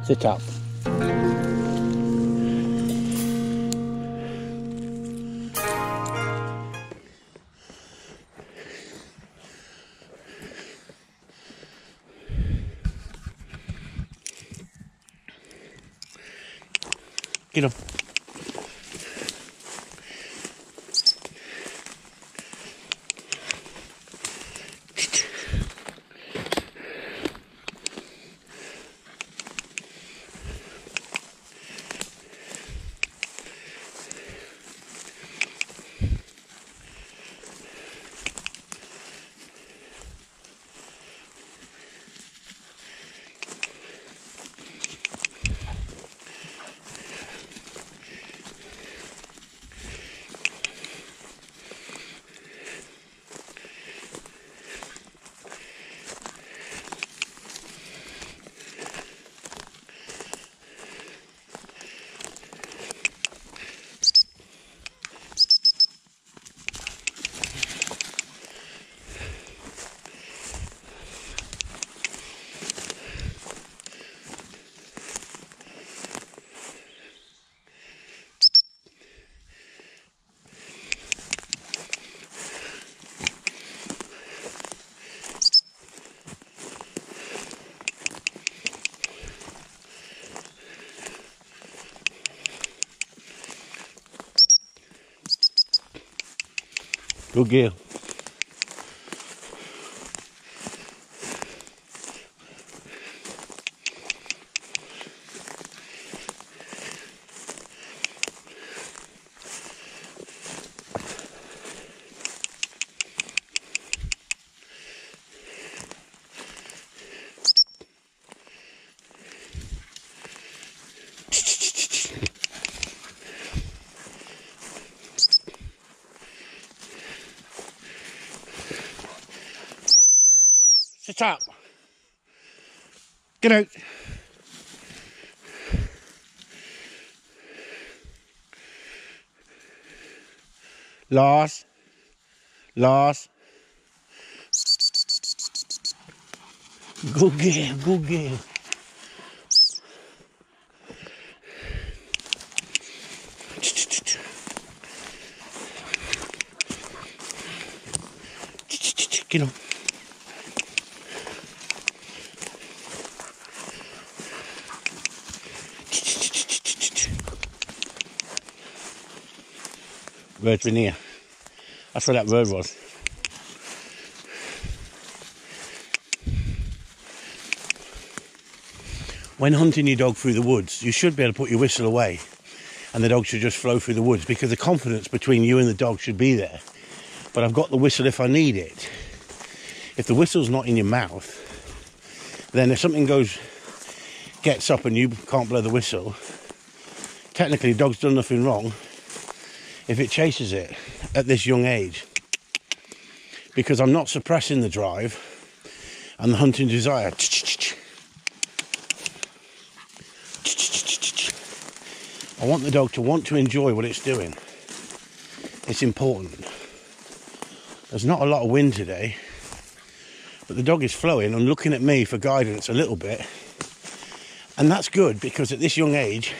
Sit up. Get up. Good girl. Sit up. Get out. Lars. Lars. Good girl, good girl. Get on. Bird's been here. That's where that bird was. When hunting your dog through the woods, you should be able to put your whistle away and the dog should just flow through the woods, because the confidence between you and the dog should be there. But I've got the whistle if I need it. If the whistle's not in your mouth, then if something gets up and you can't blow the whistle, technically the dog's done nothing wrong if it chases it at this young age, because I'm not suppressing the drive and the hunting desire. I want the dog to want to enjoy what it's doing. It's important. There's not a lot of wind today, but the dog is flowing and looking at me for guidance a little bit, and that's good because at this young age.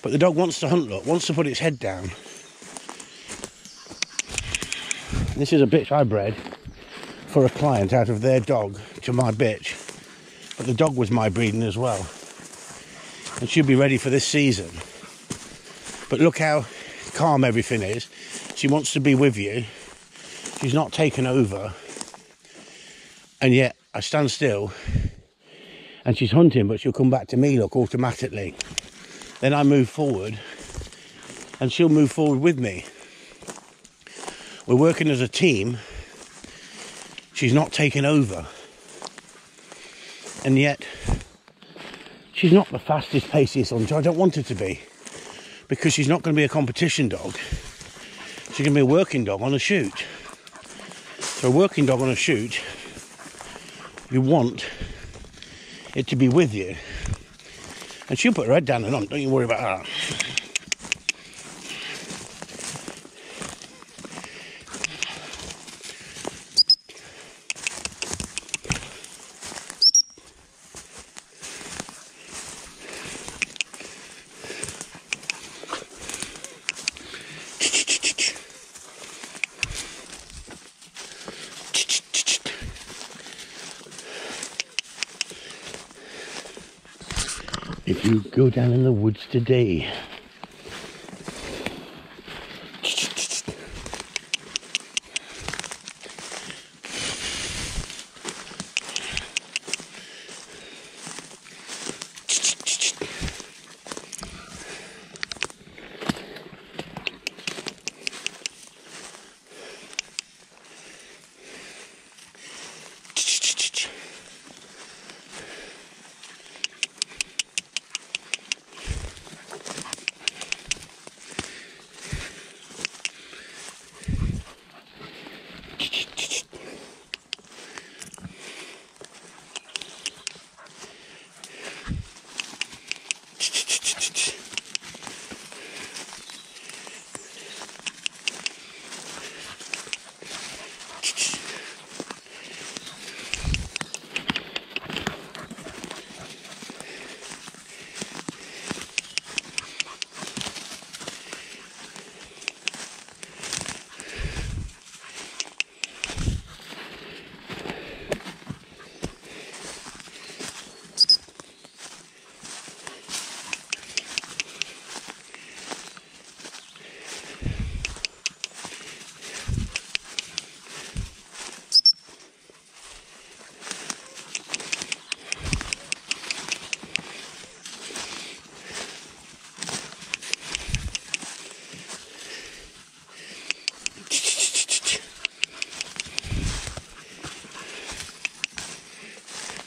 But the dog wants to hunt, look, wants to put its head down. This is a bitch I bred for a client out of their dog to my bitch. But the dog was my breeding as well. And she'll be ready for this season. But look how calm everything is. She wants to be with you. She's not taken over. And yet I stand still and she's hunting, but she'll come back to me, look, automatically. Then I move forward and she'll move forward with me. We're working as a team. She's not taking over. And yet, she's not the fastest, paciest hunter. I don't want her to be. Because she's not going to be a competition dog. She's going to be a working dog on a shoot. So a working dog on a shoot, you want it to be with you. And she'll put her head down and on, don't you worry about that. If you go down in the woods today.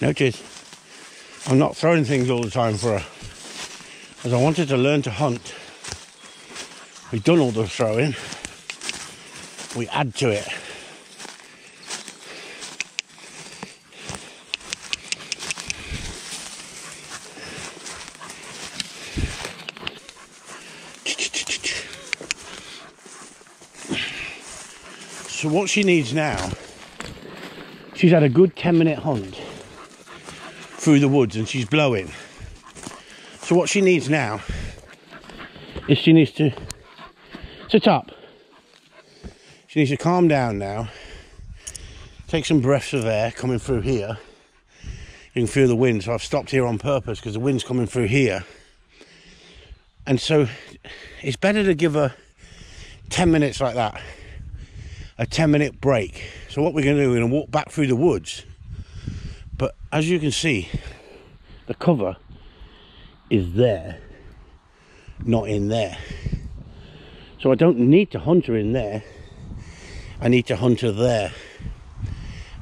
Notice, I'm not throwing things all the time for her, as I wanted to learn to hunt. We've done all the throwing, we add to it. So what she needs now, she's had a good 10-minute hunt through the woods and she's blowing. So what she needs now is she needs to sit up. She needs to calm down now, take some breaths of air coming through here. You can feel the wind, so I've stopped here on purpose because the wind's coming through here. And so it's better to give her 10 minutes like that, a 10-minute break. So what we're going to do, we're going to walk back through the woods. But as you can see, the cover is there, not in there. So I don't need to hunt her in there, I need to hunt her there.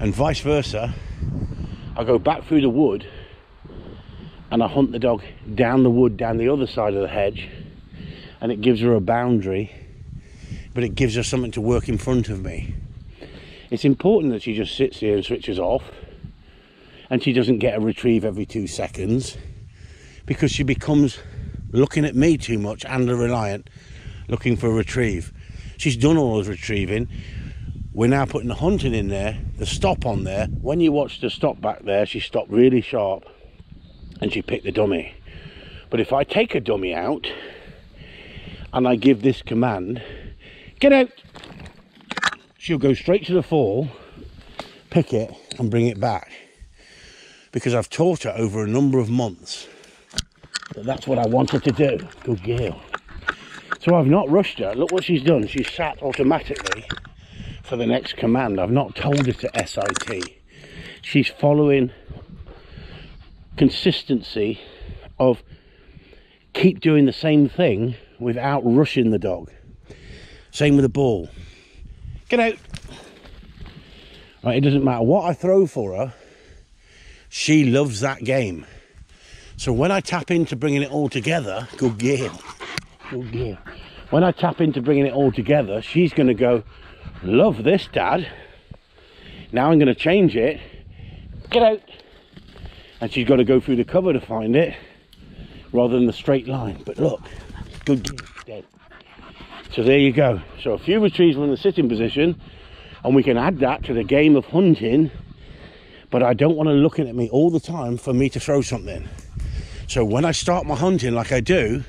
And vice versa, I go back through the wood and I hunt the dog down the wood, down the other side of the hedge, and it gives her a boundary, but it gives her something to work in front of me. It's important that she just sits here and switches off, and she doesn't get a retrieve every 2 seconds, because she becomes looking at me too much and reliant, looking for a retrieve. She's done all the retrieving. We're now putting the hunting in there, the stop on there. When you watch the stop back there, she stopped really sharp and she picked the dummy. But if I take a dummy out and I give this command, get out, she'll go straight to the fall, pick it and bring it back. Because I've taught her over a number of months that that's what I want her to do. Good girl. So I've not rushed her. Look what she's done. She's sat automatically for the next command. I've not told her to SIT. She's following consistency of keep doing the same thing without rushing the dog. Same with the ball. Get out. Right, it doesn't matter what I throw for her. She loves that game. So when I tap into bringing it all together, good girl, good girl. When I tap into bringing it all together, she's going to go, love this, Dad. Now I'm going to change it. Get out. And she's got to go through the cover to find it, rather than the straight line. But look, good girl, dead. So there you go. So a few retrieves from the sitting position, and we can add that to the game of hunting. But I don't want her looking at me all the time for me to throw something. So when I start my hunting like I do,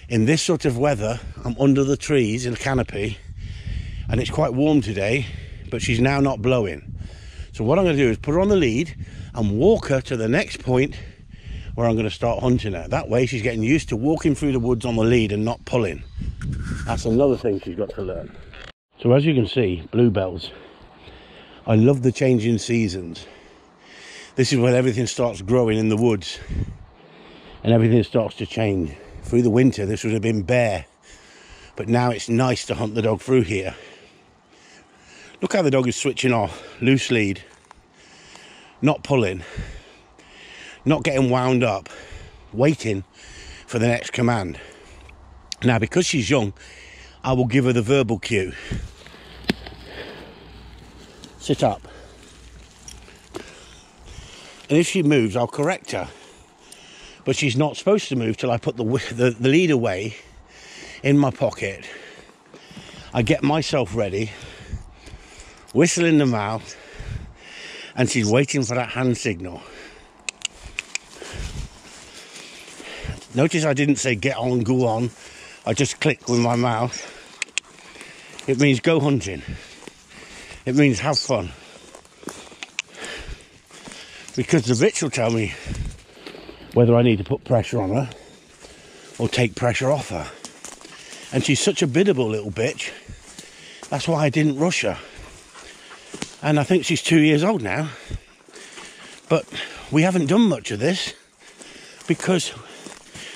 in this sort of weather, I'm under the trees in a canopy, and it's quite warm today, but she's now not blowing. So what I'm going to do is put her on the lead and walk her to the next point where I'm going to start hunting her. That way she's getting used to walking through the woods on the lead and not pulling. That's another thing she's got to learn. So as you can see, bluebells, I love the changing seasons. This is when everything starts growing in the woods and everything starts to change. Through the winter this would have been bare, but now it's nice to hunt the dog through here. Look how the dog is switching off, loose lead, not pulling, not getting wound up, waiting for the next command. Now because she's young, I will give her the verbal cue. Sit up. And if she moves, I'll correct her. But she's not supposed to move till I put the lead away in my pocket. I get myself ready, whistle in the mouth, and she's waiting for that hand signal. Notice I didn't say get on, go on. I just clicked with my mouth. It means go hunting. It means have fun. Because the bitch will tell me whether I need to put pressure on her or take pressure off her. And she's such a biddable little bitch. That's why I didn't rush her. And I think she's 2 years old now. But we haven't done much of this because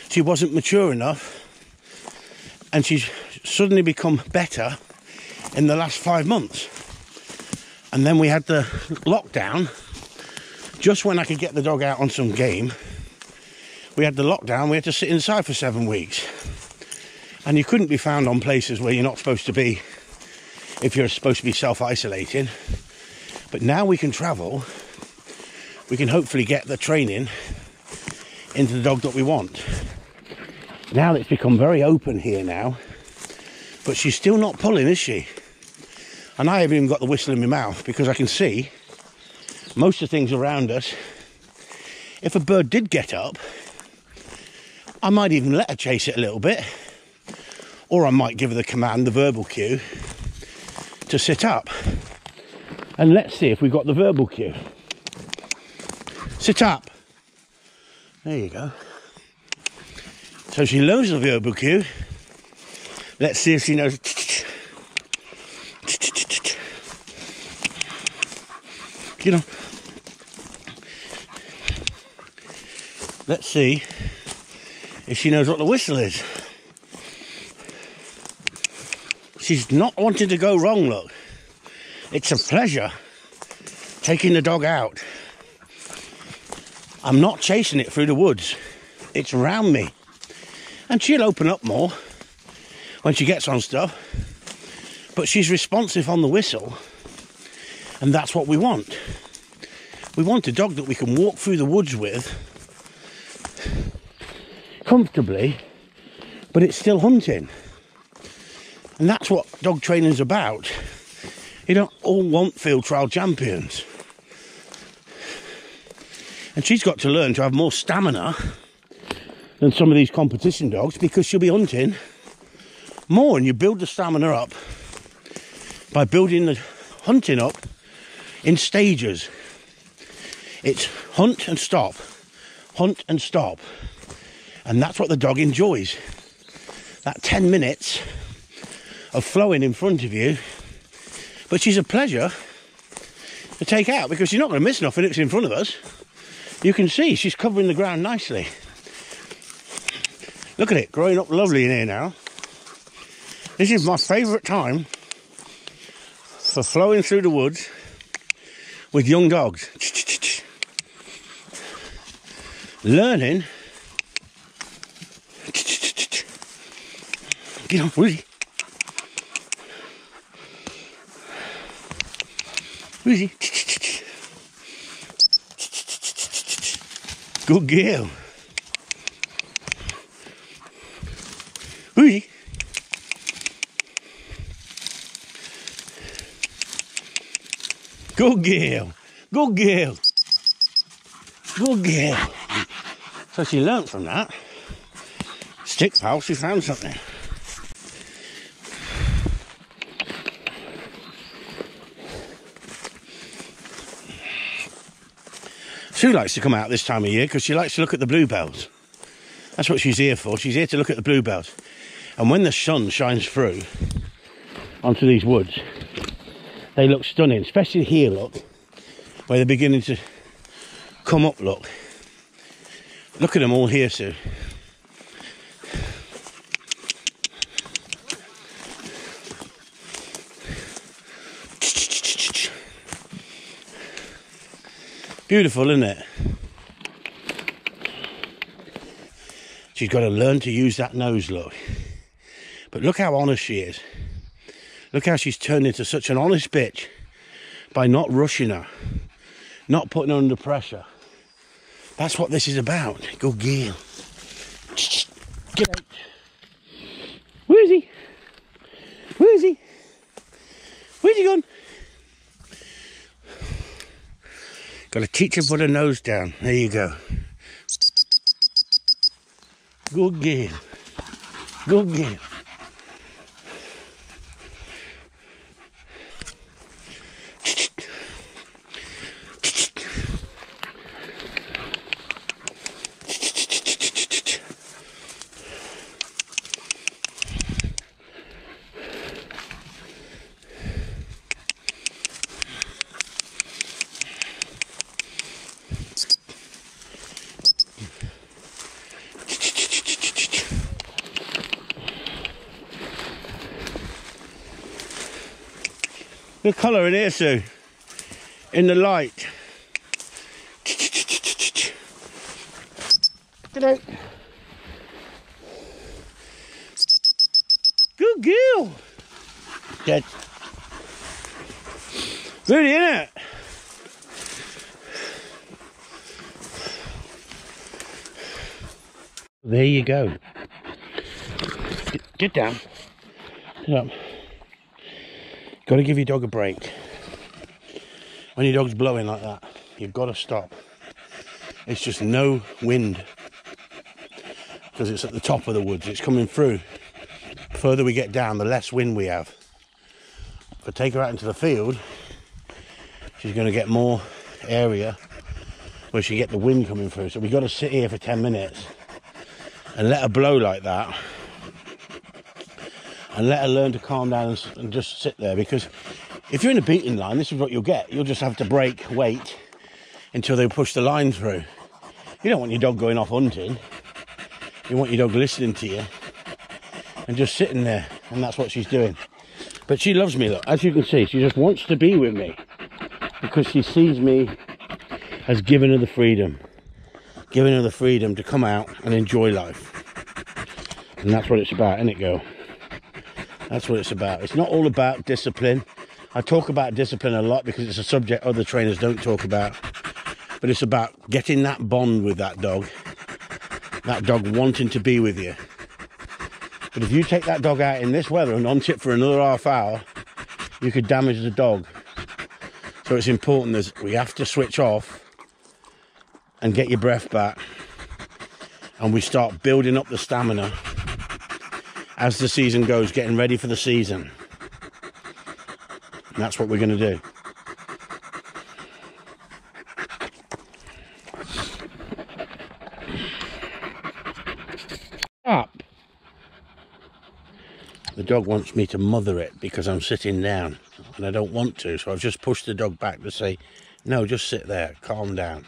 she wasn't mature enough. And she's suddenly become better in the last 5 months. And then we had the lockdown. Just when I could get the dog out on some game, we had the lockdown. We had to sit inside for 7 weeks. And you couldn't be found on places where you're not supposed to be if you're supposed to be self-isolating. But now we can travel. We can hopefully get the training into the dog that we want. Now it's become very open here now, but she's still not pulling, is she? And I haven't even got the whistle in my mouth because I can see most of the things around us. If a bird did get up, I might even let her chase it a little bit, or I might give her the command, the verbal cue, to sit up. And let's see if we've got the verbal cue. Sit up. There you go. So she learns the verbal cue. Let's see if she knows. You know. Let's see if she knows what the whistle is. She's not wanting to go wrong, look. It's a pleasure taking the dog out. I'm not chasing it through the woods. It's around me. And she'll open up more when she gets on stuff. But she's responsive on the whistle. And that's what we want. We want a dog that we can walk through the woods with comfortably, but it's still hunting. And that's what dog training's about. You don't all want field trial champions. And she's got to learn to have more stamina than some of these competition dogs because she'll be hunting more, and you build the stamina up by building the hunting up in stages. It's hunt and stop, hunt and stop. And that's what the dog enjoys. That 10 minutes of flowing in front of you. But she's a pleasure to take out because you're not going to miss nothing if it's in front of us. You can see she's covering the ground nicely. Look at it, growing up lovely in here now. This is my favourite time for flowing through the woods with young dogs. Learning. Get on, Woozy. Woozy. Good girl. Woozy. Good girl. Good girl. Good girl. So she learnt from that. Stick pal, she found something. Sue likes to come out this time of year because she likes to look at the bluebells. That's what she's here for. She's here to look at the bluebells. And when the sun shines through onto these woods, they look stunning, especially here, look, where they're beginning to come up, look. Look at them all here, Sue. Beautiful, isn't it? She's got to learn to use that nose, look. But look how honest she is. Look how she's turned into such an honest bitch by not rushing her, not putting her under pressure. That's what this is about. Good girl. Get out. Where is he? Where is he? Where's he gone? Got to teach her to put her nose down. There you go. Good girl. Good girl. Good colour in here, Sue. In the light. Get out. Good girl. Dead. Really, innit? There you go. Get down. Get up. Got to give your dog a break. When your dog's blowing like that, you've got to stop. It's just no wind because it's at the top of the woods. It's coming through. The further we get down, the less wind we have. If I take her out into the field, she's going to get more area where she can get the wind coming through. So we've got to sit here for 10 minutes and let her blow like that. And let her learn to calm down and just sit there, because if you're in a beating line, this is what you'll get. You'll just have to break, wait until they push the line through. You don't want your dog going off hunting. You want your dog listening to you and just sitting there, and that's what she's doing. But she loves me, look. As you can see, she just wants to be with me because she sees me as giving her the freedom. Giving her the freedom to come out and enjoy life. And that's what it's about, isn't it, girl? That's what it's about. It's not all about discipline. I talk about discipline a lot because it's a subject other trainers don't talk about. But it's about getting that bond with that dog wanting to be with you. But if you take that dog out in this weather and hunt it for another half hour, you could damage the dog. So it's important that we have to switch off and get your breath back. And we start building up the stamina as the season goes, getting ready for the season. And that's what we're going to do. Up. The dog wants me to mother it because I'm sitting down and I don't want to, so I've just pushed the dog back to say, no, just sit there, calm down.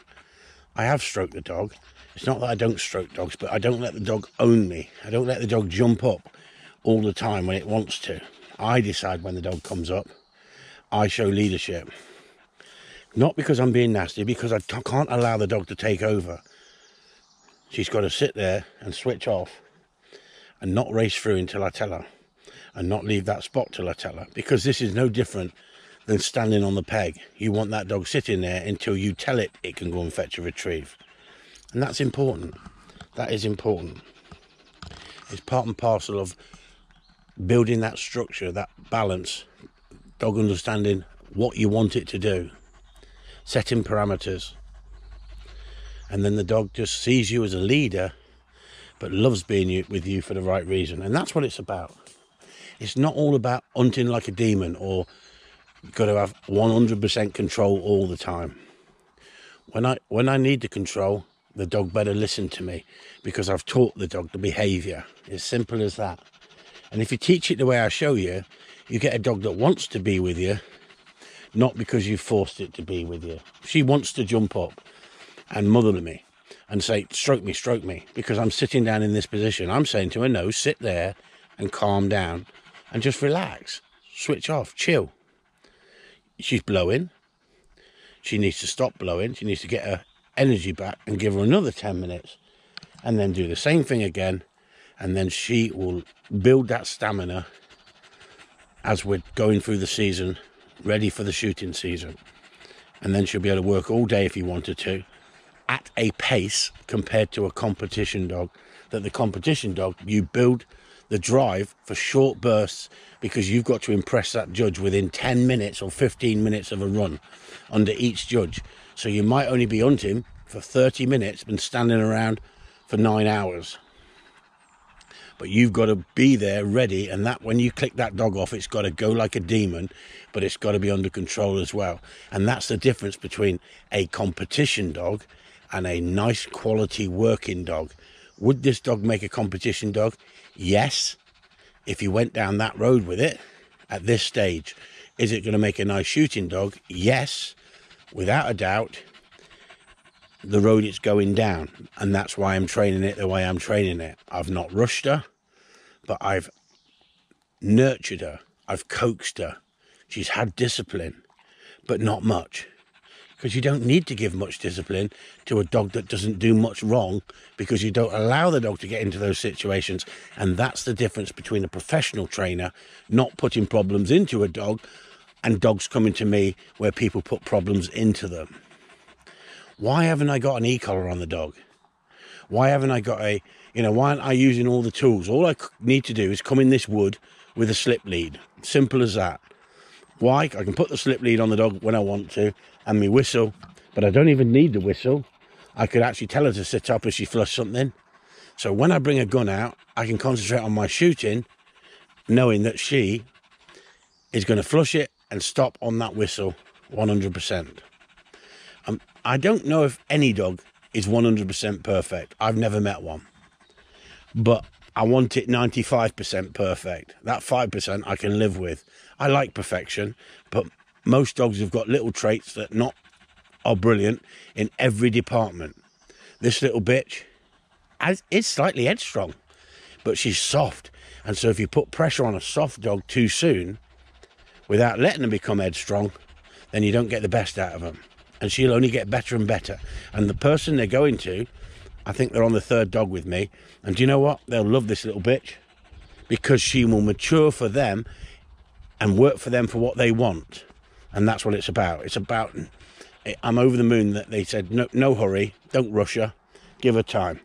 I have stroked the dog. It's not that I don't stroke dogs, but I don't let the dog own me. I don't let the dog jump up all the time when it wants to. I decide when the dog comes up. I show leadership. Not because I'm being nasty, because I can't allow the dog to take over. She's got to sit there and switch off and not race through until I tell her, and not leave that spot till I tell her, because this is no different than standing on the peg. You want that dog sitting there until you tell it it can go and fetch a retrieve. And that's important. That is important. It's part and parcel of building that structure, that balance, dog understanding what you want it to do, setting parameters, and then the dog just sees you as a leader but loves being with you for the right reason. And that's what it's about. It's not all about hunting like a demon or you've got to have 100% control all the time. When I need the control, the dog better listen to me, because I've taught the dog the behaviour. As simple as that. And if you teach it the way I show you, you get a dog that wants to be with you, not because you forced it to be with you. She wants to jump up and mother me and say, stroke me, because I'm sitting down in this position. I'm saying to her, no, sit there and calm down and just relax, switch off, chill. She's blowing. She needs to stop blowing. She needs to get her energy back and give her another 10 minutes and then do the same thing again. And then she will build that stamina as we're going through the season, ready for the shooting season. And then she'll be able to work all day if you wanted to, at a pace compared to a competition dog. That the competition dog, you build the drive for short bursts, because you've got to impress that judge within 10 minutes or 15 minutes of a run under each judge. So you might only be hunting for 30 minutes and standing around for 9 hours. But you've got to be there ready, and that when you click that dog off, it's got to go like a demon, but it's got to be under control as well. And that's the difference between a competition dog and a nice quality working dog. Would this dog make a competition dog? Yes, if you went down that road with it at this stage. Is it going to make a nice shooting dog? Yes, without a doubt. The road it's going down, and that's why I'm training it the way I'm training it. I've not rushed her, but I've nurtured her. I've coaxed her. She's had discipline, but not much, because you don't need to give much discipline to a dog that doesn't do much wrong, because you don't allow the dog to get into those situations. And that's the difference between a professional trainer not putting problems into a dog and dogs coming to me where people put problems into them. Why haven't I got an e-collar on the dog? Why haven't I got a, why aren't I using all the tools? All I need to do is come in this wood with a slip lead. Simple as that. Why? I can put the slip lead on the dog when I want to, and me whistle, but I don't even need the whistle. I could actually tell her to sit up if she flushed something. So when I bring a gun out, I can concentrate on my shooting, knowing that she is going to flush it and stop on that whistle 100%. I don't know if any dog is 100% perfect. I've never met one. But I want it 95% perfect. That 5% I can live with. I like perfection, but most dogs have got little traits that are brilliant in every department. This little bitch is slightly headstrong, but she's soft. And so if you put pressure on a soft dog too soon, without letting them become headstrong, then you don't get the best out of them. And she'll only get better and better. And the person they're going to, I think they're on the 3rd dog with me. And do you know what? They'll love this little bitch, because she will mature for them and work for them for what they want. And that's what it's about. It's about, I'm over the moon that they said, no hurry, don't rush her, give her time.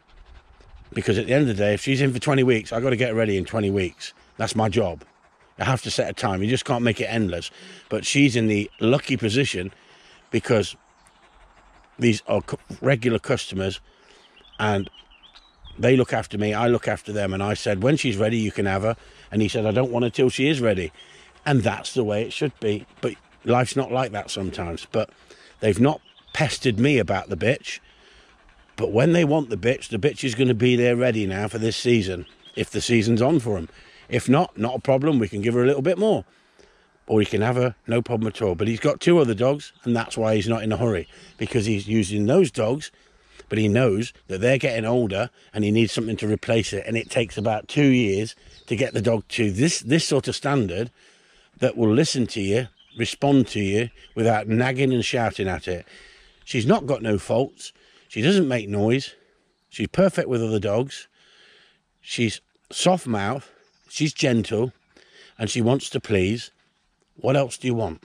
Because at the end of the day, if she's in for 20 weeks, I've got to get her ready in 20 weeks. That's my job. I have to set a time. You just can't make it endless. But she's in the lucky position, because these are regular customers and they look after me, I look after them. And I said, when she's ready, you can have her. And he said, I don't want her till she is ready. And that's the way it should be. But life's not like that sometimes. But they've not pestered me about the bitch. But when they want the bitch is going to be there ready now for this season, if the season's on for them. If not a problem. We can give her a little bit more. Or he can have her, no problem at all. But he's got 2 other dogs, and that's why he's not in a hurry. Because he's using those dogs, but he knows that they're getting older, and he needs something to replace it. And it takes about 2 years to get the dog to this sort of standard that will listen to you, respond to you, without nagging and shouting at it. She's not got no faults. She doesn't make noise. She's perfect with other dogs. She's soft mouth. She's gentle, and she wants to please. What else do you want?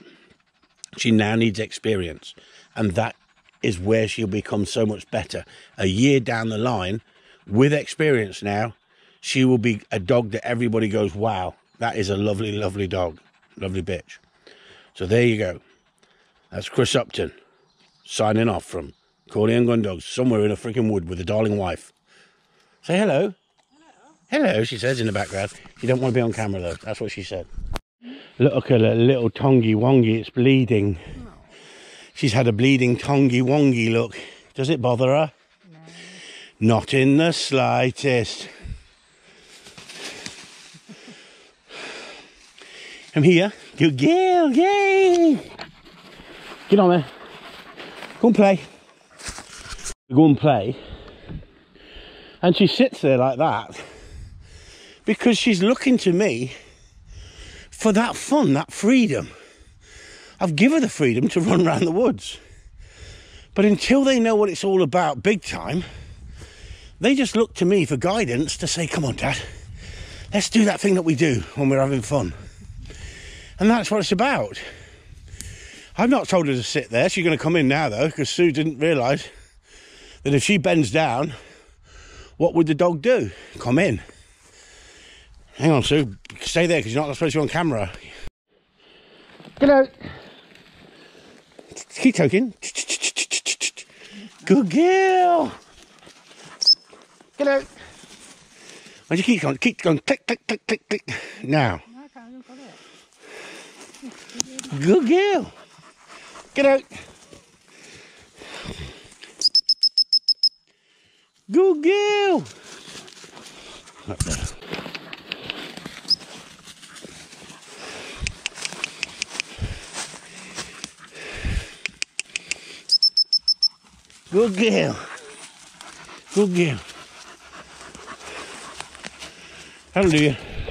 She now needs experience, and that is where she'll become so much better. A year down the line, with experience now, she will be a dog that everybody goes, wow, that is a lovely, lovely dog. Lovely bitch. So there you go. That's Chris Upton signing off from Corleone Gun Dogs, somewhere in a freaking wood with a darling wife. Say hello. Hello. Hello, she says in the background. She don't want to be on camera though. That's what she said. Look at that little tongy wongy, it's bleeding. She's had a bleeding tongy wongy look. Does it bother her? No. Not in the slightest. Come here. Good girl, yay! Get on there. Go and play. Go and play. And she sits there like that because she's looking to me for that fun, that freedom. I've given her the freedom to run around the woods. But until they know what it's all about big time, they just look to me for guidance to say, come on, Dad, let's do that thing that we do when we're having fun. And that's what it's about. I've not told her to sit there. She's going to come in now, though, because Sue didn't realise that if she bends down, what would the dog do? Come in. Hang on, Sue. Stay there, because you're not supposed to be on camera. Get out. Keep talking. Good girl. Get out. Why'd you keep going? Keep going. Click, click, click, click, click. Now. Good girl. Get out. Good girl. Up there. Good girl. Good girl. That'll do you.